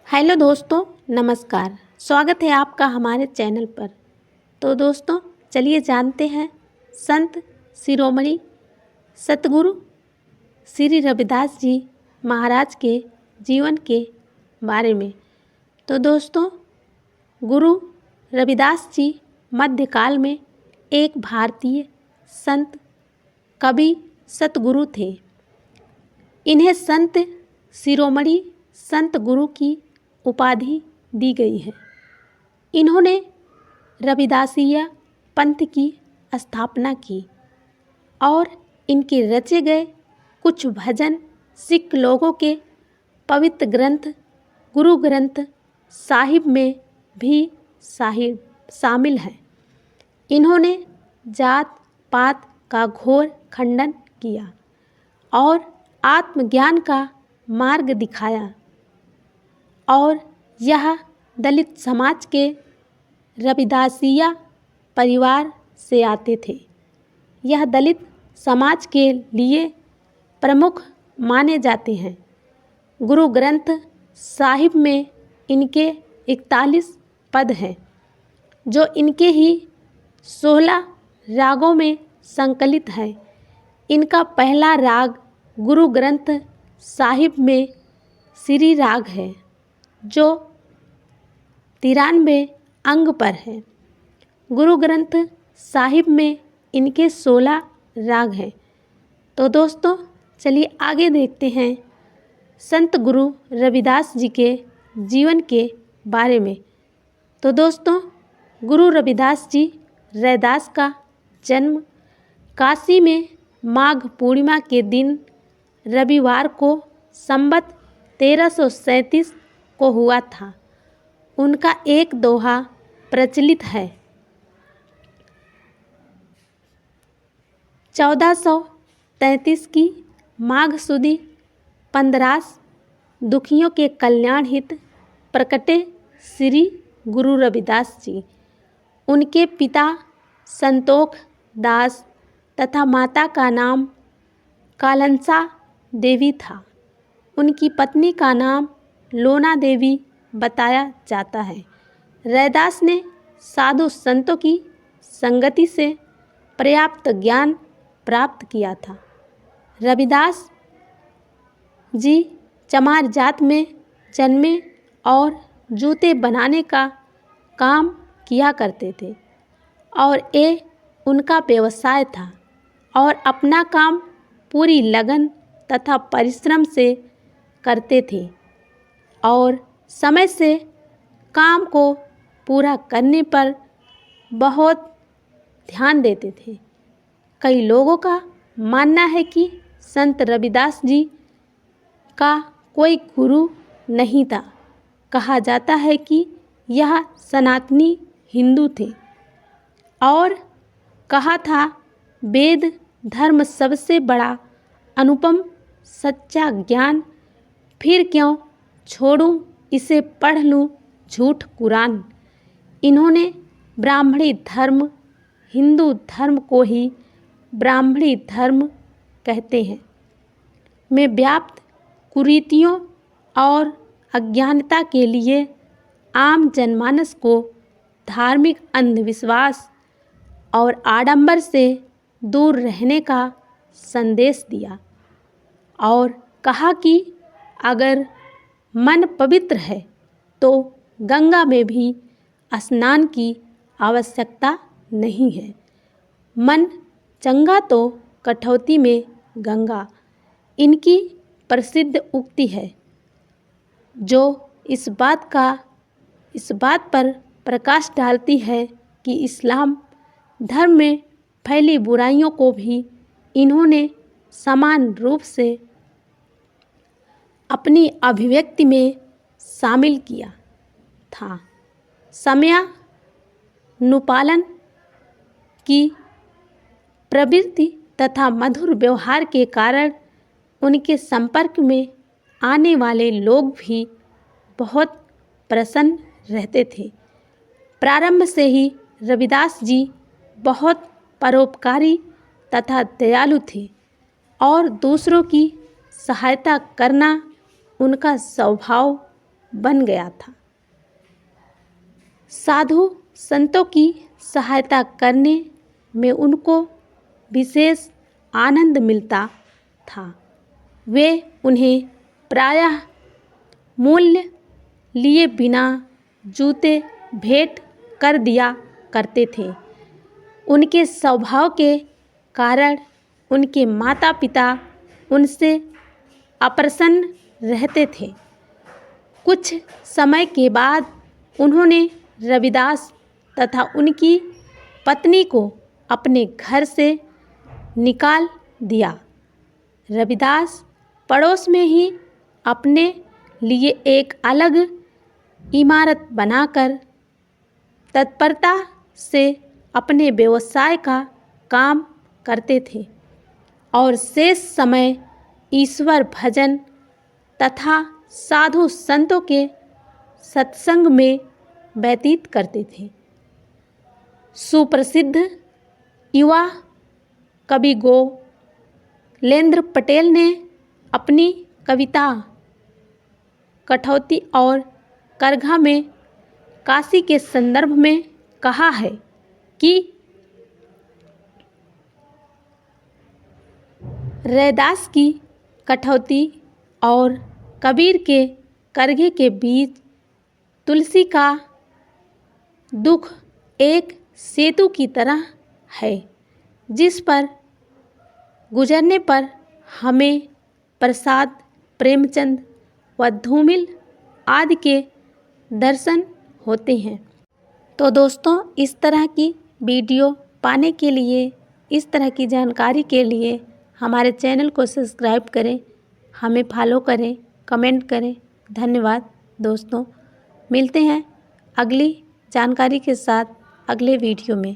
Hello दोस्तों, नमस्कार। स्वागत है आपका हमारे चैनल पर। तो दोस्तों, चलिए जानते हैं संत शिरोमणि सतगुरु श्री रविदास जी महाराज के जीवन के बारे में। तो दोस्तों, गुरु रविदास जी मध्यकाल में एक भारतीय संत कवि सतगुरु थे। इन्हें संत शिरोमणि संत गुरु की उपाधि दी गई है। इन्होंने रविदासिया पंथ की स्थापना की और इनके रचे गए कुछ भजन सिख लोगों के पवित्र ग्रंथ गुरु ग्रंथ साहिब में भी शामिल हैं। इन्होंने जात पात का घोर खंडन किया और आत्मज्ञान का मार्ग दिखाया और यह दलित समाज के रविदासिया परिवार से आते थे। यह दलित समाज के लिए प्रमुख माने जाते हैं। गुरु ग्रंथ साहिब में इनके 41 पद हैं, जो इनके ही 16 रागों में संकलित है। इनका पहला राग गुरु ग्रंथ साहिब में श्री राग है, जो 93 अंग पर है। गुरु ग्रंथ साहिब में इनके 16 राग हैं। तो दोस्तों, चलिए आगे देखते हैं संत गुरु रविदास जी के जीवन के बारे में। तो दोस्तों, गुरु रविदास जी रैदास का जन्म काशी में माघ पूर्णिमा के दिन रविवार को संवत 1337 को हुआ था। उनका एक दोहा प्रचलित है। 1433 की माघ सुदी 15 दुखियों के कल्याण हित प्रकटे श्री गुरु रविदास जी। उनके पिता संतोख दास तथा माता का नाम कालंसा देवी था। उनकी पत्नी का नाम लोना देवी बताया जाता है। रैदास ने साधु संतों की संगति से पर्याप्त ज्ञान प्राप्त किया था। रविदास जी चमार जात में जन्मे और जूते बनाने का काम किया करते थे और ये उनका व्यवसाय था और अपना काम पूरी लगन तथा परिश्रम से करते थे और समय से काम को पूरा करने पर बहुत ध्यान देते थे। कई लोगों का मानना है कि संत रविदास जी का कोई गुरु नहीं था। कहा जाता है कि यह सनातनी हिंदू थे और कहा था, वेद धर्म सबसे बड़ा अनुपम सच्चा ज्ञान, फिर क्यों छोड़ूं इसे पढ़ लूं झूठ कुरान। इन्होंने ब्राह्मणी धर्म हिंदू धर्म को ही ब्राह्मणी धर्म कहते हैं में व्याप्त कुरीतियों और अज्ञानता के लिए आम जनमानस को धार्मिक अंधविश्वास और आडंबर से दूर रहने का संदेश दिया और कहा कि अगर मन पवित्र है तो गंगा में भी स्नान की आवश्यकता नहीं है। मन चंगा तो कठौती में गंगा, इनकी प्रसिद्ध उक्ति है, जो इस बात पर प्रकाश डालती है कि इस्लाम धर्म में फैली बुराइयों को भी इन्होंने समान रूप से अपनी अभिव्यक्ति में शामिल किया था। समयानुपालन की प्रवृत्ति तथा मधुर व्यवहार के कारण उनके संपर्क में आने वाले लोग भी बहुत प्रसन्न रहते थे। प्रारंभ से ही रविदास जी बहुत परोपकारी तथा दयालु थे और दूसरों की सहायता करना उनका स्वभाव बन गया था। साधु संतों की सहायता करने में उनको विशेष आनंद मिलता था। वे उन्हें प्रायः मूल्य लिए बिना जूते भेंट कर दिया करते थे। उनके स्वभाव के कारण उनके माता पिता उनसे अप्रसन्न रहते थे। कुछ समय के बाद उन्होंने रविदास तथा उनकी पत्नी को अपने घर से निकाल दिया। रविदास पड़ोस में ही अपने लिए एक अलग इमारत बनाकर तत्परता से अपने व्यवसाय का काम करते थे और शेष समय ईश्वर भजन तथा साधु संतों के सत्संग में व्यतीत करते थे। सुप्रसिद्ध युवा कवि गोलेंद्र पटेल ने अपनी कविता कठौती और करघा में काशी के संदर्भ में कहा है कि रैदास की कठौती और कबीर के करघे के बीच तुलसी का दुख एक सेतु की तरह है, जिस पर गुजरने पर हमें प्रसाद, प्रेमचंद व धूमिल आदि के दर्शन होते हैं। तो दोस्तों, इस तरह की वीडियो पाने के लिए, इस तरह की जानकारी के लिए हमारे चैनल को सब्सक्राइब करें, हमें फॉलो करें, कमेंट करें। धन्यवाद दोस्तों। मिलते हैं अगली जानकारी के साथ अगले वीडियो में।